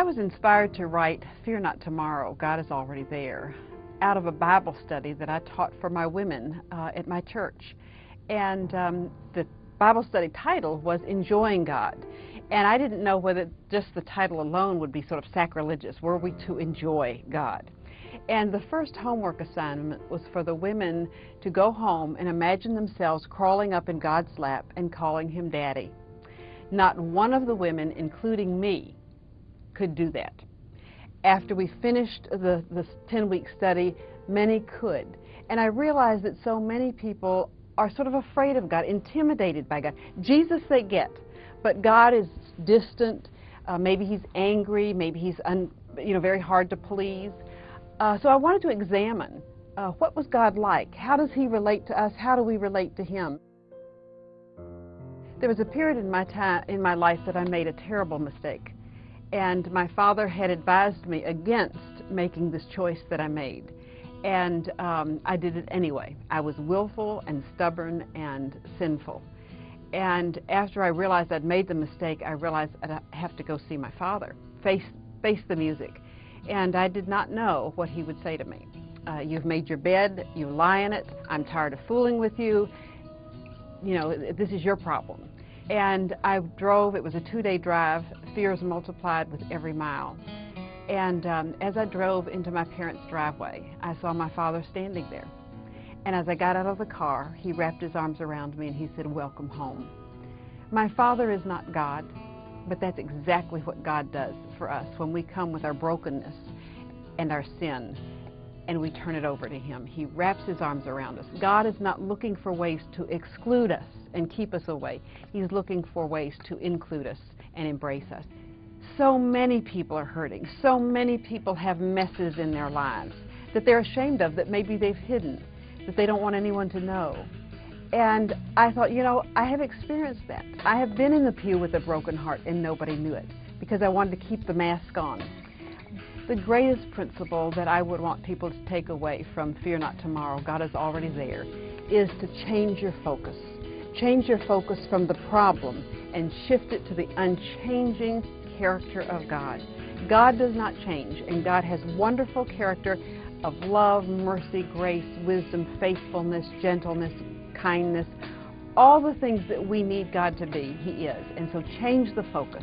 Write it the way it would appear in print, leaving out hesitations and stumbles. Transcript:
was inspired to write Fear Not Tomorrow, God Is Already There, out of a Bible study that I taught for my women at my church. And the Bible study title was Enjoying God. And I didn't know whether just the title alone would be sort of sacrilegious. Were we to enjoy God? And the first homework assignment was for the women to go home and imagine themselves crawling up in God's lap and calling him Daddy. Not one of the women, including me, could do that. After we finished the 10-week study, many could. And I realized that so many people are sort of afraid of God, intimidated by God. Jesus they get, but God is distant. Maybe he's angry. Maybe he's very hard to please. So I wanted to examine what was God like? How does he relate to us? How do we relate to him? There was a period in my life that I made a terrible mistake. And my father had advised me against making this choice that I made. And I did it anyway. I was willful and stubborn and sinful. And after I realized I'd made the mistake, I realized I'd have to go see my father, face the music. And I did not know what he would say to me. You've made your bed, you lie in it, I'm tired of fooling with you. You know, this is your problem. And I drove, it was a 2-day drive, fears multiplied with every mile. And as I drove into my parents' driveway, I saw my father standing there. And as I got out of the car, he wrapped his arms around me and he said, "Welcome home." My father is not God, but that's exactly what God does for us when we come with our brokenness and our sin and we turn it over to him. He wraps his arms around us. God is not looking for ways to exclude us and keep us away. He's looking for ways to include us and embrace us. So many people are hurting. So many people have messes in their lives that they're ashamed of, that maybe they've hidden, that they don't want anyone to know. And I thought, you know, I have experienced that. I have been in the pew with a broken heart and nobody knew it because I wanted to keep the mask on. The greatest principle that I would want people to take away from Fear Not Tomorrow, God Is Already There, is to change your focus. Change your focus from the problem and shift it to the unchanging character of God. God does not change, and God has wonderful character of love, mercy, grace, wisdom, faithfulness, gentleness, kindness, all the things that we need God to be, he is. And so change the focus.